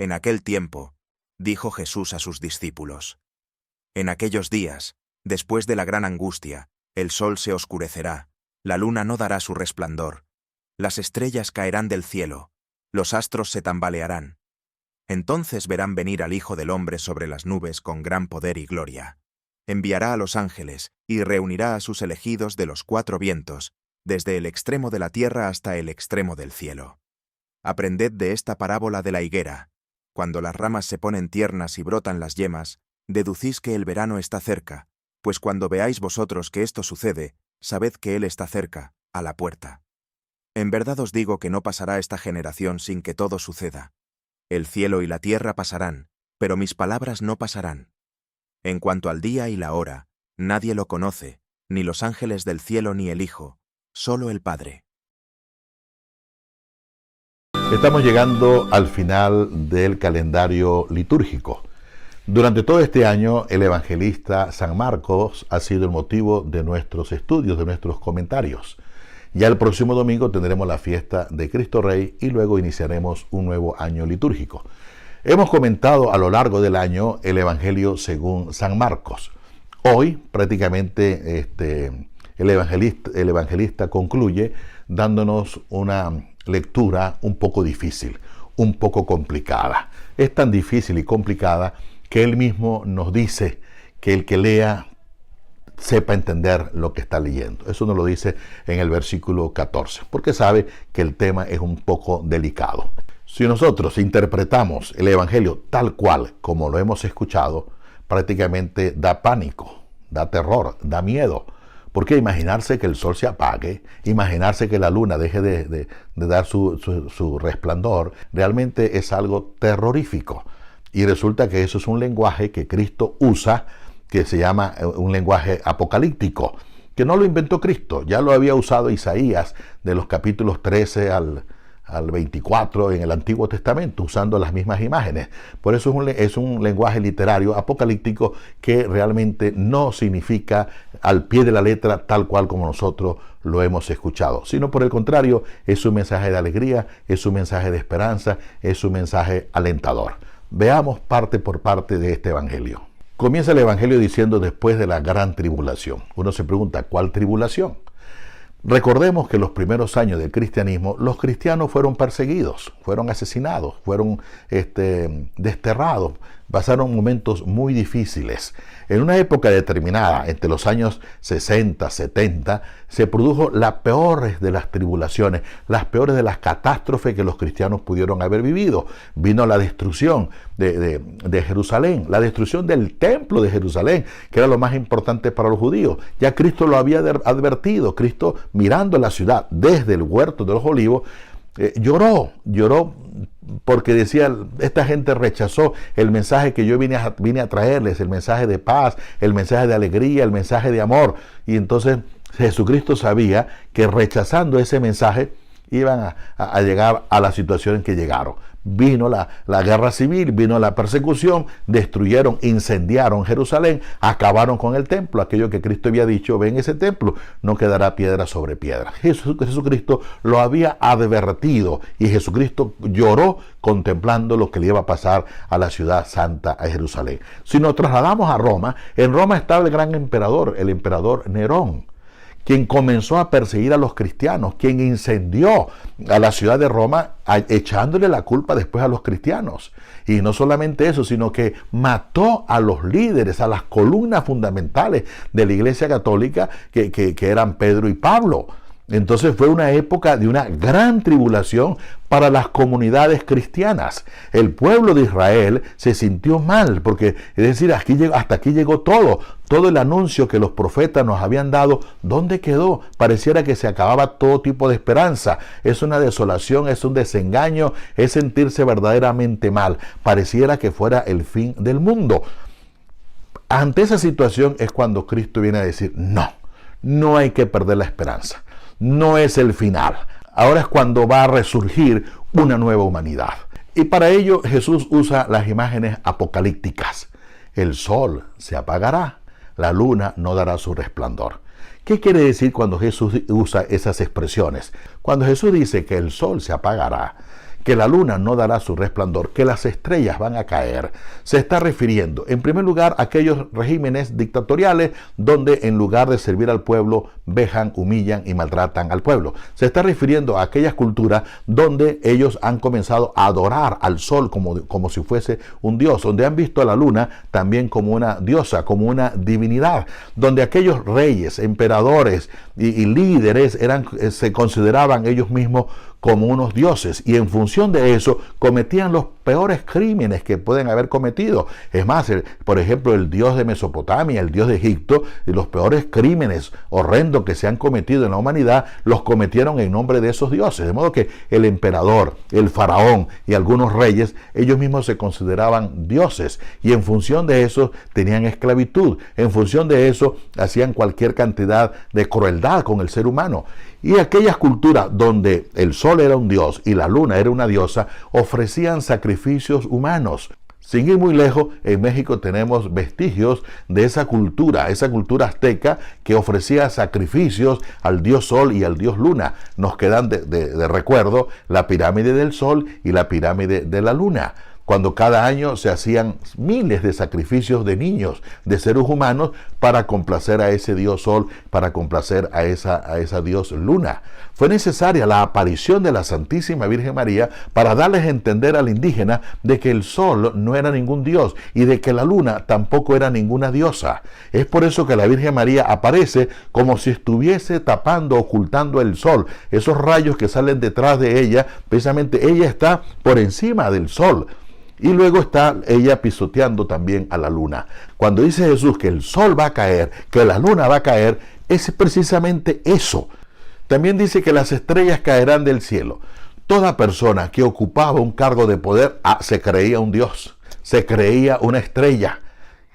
En aquel tiempo, dijo Jesús a sus discípulos: En aquellos días, después de la gran angustia, el sol se oscurecerá, la luna no dará su resplandor, las estrellas caerán del cielo, los astros se tambalearán. Entonces verán venir al Hijo del Hombre sobre las nubes con gran poder y gloria. Enviará a los ángeles y reunirá a sus elegidos de los cuatro vientos, desde el extremo de la tierra hasta el extremo del cielo. Aprended de esta parábola de la higuera. Cuando las ramas se ponen tiernas y brotan las yemas, deducís que el verano está cerca, pues cuando veáis vosotros que esto sucede, sabed que Él está cerca, a la puerta. En verdad os digo que no pasará esta generación sin que todo suceda. El cielo y la tierra pasarán, pero mis palabras no pasarán. En cuanto al día y la hora, nadie lo conoce, ni los ángeles del cielo ni el Hijo, solo el Padre. Estamos llegando al final del calendario litúrgico. Durante todo este año, el evangelista San Marcos ha sido el motivo de nuestros estudios, de nuestros comentarios. Ya el próximo domingo tendremos la fiesta de Cristo Rey y luego iniciaremos un nuevo año litúrgico. Hemos comentado a lo largo del año el Evangelio según San Marcos. Hoy prácticamente el evangelista concluye dándonos una lectura un poco difícil, un poco complicada. Es tan difícil y complicada que él mismo nos dice que el que lea sepa entender lo que está leyendo. Eso nos lo dice en el versículo 14, porque sabe que el tema es un poco delicado. Si nosotros interpretamos el Evangelio tal cual como lo hemos escuchado, prácticamente da pánico, da terror, da miedo. Porque imaginarse que el sol se apague, imaginarse que la luna deje de dar su resplandor, realmente es algo terrorífico. Y resulta que eso es un lenguaje que Cristo usa, que se llama un lenguaje apocalíptico, que no lo inventó Cristo, ya lo había usado Isaías de los capítulos 13 al 24 en el Antiguo Testamento, usando las mismas imágenes. Por eso es un lenguaje literario apocalíptico que realmente no significa al pie de la letra tal cual como nosotros lo hemos escuchado, sino por el contrario, es un mensaje de alegría, es un mensaje de esperanza, es un mensaje alentador. Veamos parte por parte de este evangelio. Comienza el evangelio diciendo después de la gran tribulación. Uno se pregunta, ¿cuál tribulación? Recordemos que en los primeros años del cristianismo, los cristianos fueron perseguidos, fueron asesinados, fueron desterrados, pasaron momentos muy difíciles. En una época determinada, entre los años 60, 70, se produjo la peor de las tribulaciones, las peores de las catástrofes que los cristianos pudieron haber vivido. Vino la destrucción de Jerusalén, la destrucción del templo de Jerusalén, que era lo más importante para los judíos. Ya Cristo lo había advertido. Cristo, mirando la ciudad desde el huerto de los olivos, lloró porque decía, esta gente rechazó el mensaje que yo vine a traerles, el mensaje de paz, el mensaje de alegría, el mensaje de amor. Y entonces Jesucristo sabía que rechazando ese mensaje iban a llegar a la situación en que llegaron. Vino la guerra civil, vino la persecución, destruyeron, incendiaron Jerusalén, acabaron con el templo. Aquello que Cristo había dicho, ven ese templo, no quedará piedra sobre piedra. Jesucristo lo había advertido y Jesucristo lloró contemplando lo que le iba a pasar a la ciudad santa, a Jerusalén. Si nos trasladamos a Roma, en Roma estaba el gran emperador, el emperador Nerón, quien comenzó a perseguir a los cristianos, quien incendió a la ciudad de Roma, echándole la culpa después a los cristianos. Y no solamente eso, sino que mató a los líderes, a las columnas fundamentales de la Iglesia Católica, que eran Pedro y Pablo. Entonces fue una época de una gran tribulación para las comunidades cristianas. El pueblo de Israel se sintió mal, porque es decir, hasta aquí llegó todo el anuncio que los profetas nos habían dado. ¿Dónde quedó? Pareciera que se acababa todo tipo de esperanza. Es una desolación, es un desengaño, es sentirse verdaderamente mal. Pareciera que fuera el fin del mundo. Ante esa situación es cuando Cristo viene a decir, no hay que perder la esperanza. No es el final. Ahora es cuando va a resurgir una nueva humanidad. Y para ello Jesús usa las imágenes apocalípticas. El sol se apagará, la luna no dará su resplandor. ¿Qué quiere decir cuando Jesús usa esas expresiones? Cuando Jesús dice que el sol se apagará, que la luna no dará su resplandor, que las estrellas van a caer, se está refiriendo, en primer lugar, a aquellos regímenes dictatoriales donde en lugar de servir al pueblo, vejan, humillan y maltratan al pueblo. Se está refiriendo a aquellas culturas donde ellos han comenzado a adorar al sol como si fuese un dios, donde han visto a la luna también como una diosa, como una divinidad, donde aquellos reyes, emperadores y líderes se consideraban ellos mismos como unos dioses, y en función de eso cometían los peores crímenes que pueden haber cometido. Es más, por ejemplo, el dios de Mesopotamia, el dios de Egipto, y los peores crímenes horrendos que se han cometido en la humanidad, los cometieron en nombre de esos dioses. De modo que el emperador, el faraón y algunos reyes, ellos mismos se consideraban dioses, y en función de eso tenían esclavitud. En función de eso hacían cualquier cantidad de crueldad con el ser humano. Y aquellas culturas donde el sol era un dios y la luna era una diosa, ofrecían sacrificios humanos. Sin ir muy lejos, en México tenemos vestigios de esa cultura azteca que ofrecía sacrificios al dios sol y al dios luna. Nos quedan de recuerdo la pirámide del sol y la pirámide de la luna, cuando cada año se hacían miles de sacrificios de niños, de seres humanos, para complacer a ese dios sol, para complacer a esa dios luna. Fue necesaria la aparición de la Santísima Virgen María para darles a entender al indígena de que el sol no era ningún dios y de que la luna tampoco era ninguna diosa. Es por eso que la Virgen María aparece como si estuviese tapando, ocultando el sol. Esos rayos que salen detrás de ella, precisamente ella está por encima del sol. Y luego está ella pisoteando también a la luna. Cuando dice Jesús que el sol va a caer, que la luna va a caer, es precisamente eso. También dice que las estrellas caerán del cielo. Toda persona que ocupaba un cargo de poder se creía un dios, se creía una estrella.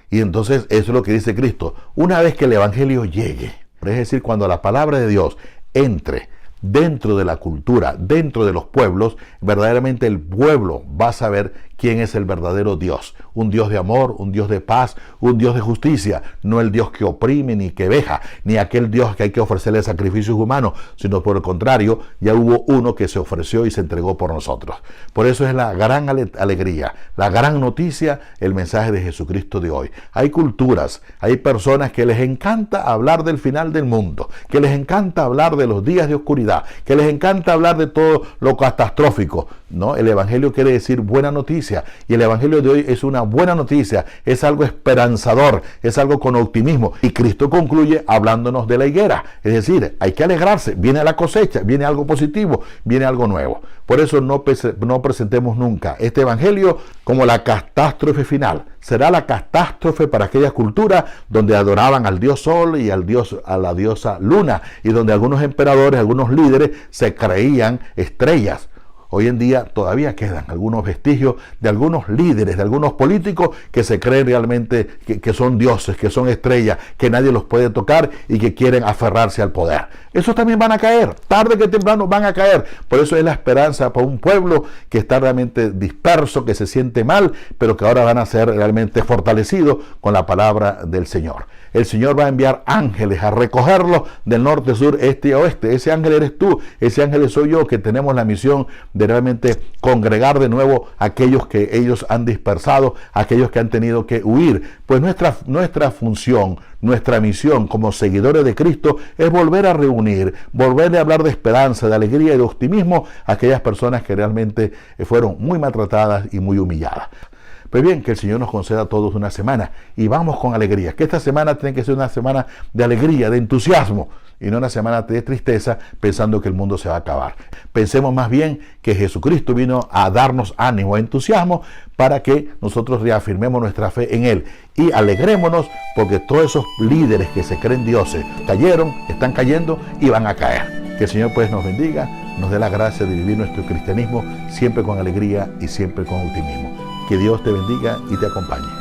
Y entonces eso es lo que dice Cristo. Una vez que el evangelio llegue, es decir, cuando la palabra de Dios entre dentro de la cultura, dentro de los pueblos, verdaderamente el pueblo va a saber quién es el verdadero Dios. Un Dios de amor, un Dios de paz, un Dios de justicia. No el Dios que oprime ni que veja, ni aquel Dios que hay que ofrecerle sacrificios humanos, sino por el contrario, ya hubo uno que se ofreció y se entregó por nosotros. Por eso es la gran alegría, la gran noticia, el mensaje de Jesucristo de hoy. Hay culturas, hay personas que les encanta hablar del final del mundo, que les encanta hablar de los días de oscuridad, que les encanta hablar de todo lo catastrófico. No, el evangelio quiere decir buena noticia, y el evangelio de hoy es una buena noticia, es algo esperanzador, es algo con optimismo. Y Cristo concluye hablándonos de la higuera, es decir, hay que alegrarse, viene la cosecha, viene algo positivo, viene algo nuevo. Por eso no presentemos nunca este evangelio como la catástrofe final. Será la catástrofe para aquellas culturas donde adoraban al dios sol y a la diosa luna, y donde algunos emperadores, algunos líderes se creían estrellas. Hoy en día todavía quedan algunos vestigios de algunos líderes, de algunos políticos que se creen realmente que son dioses, que son estrellas, que nadie los puede tocar y que quieren aferrarse al poder. Esos también van a caer, tarde que temprano van a caer. Por eso es la esperanza para un pueblo que está realmente disperso, que se siente mal, pero que ahora van a ser realmente fortalecidos con la palabra del Señor. El Señor va a enviar ángeles a recogerlos del norte, sur, este y oeste. Ese ángel eres tú, ese ángel soy yo, que tenemos la misión de realmente congregar de nuevo a aquellos que ellos han dispersado, a aquellos que han tenido que huir. Pues nuestra función, nuestra misión como seguidores de Cristo es volver a reunir, volver a hablar de esperanza, de alegría y de optimismo a aquellas personas que realmente fueron muy maltratadas y muy humilladas. Pues bien, que el Señor nos conceda a todos una semana y vamos con alegría. Que esta semana tiene que ser una semana de alegría, de entusiasmo, y no una semana de tristeza pensando que el mundo se va a acabar. Pensemos más bien que Jesucristo vino a darnos ánimo, entusiasmo, para que nosotros reafirmemos nuestra fe en Él y alegrémonos porque todos esos líderes que se creen dioses cayeron, están cayendo y van a caer. Que el Señor pues nos bendiga, nos dé la gracia de vivir nuestro cristianismo siempre con alegría y siempre con optimismo. Que Dios te bendiga y te acompañe.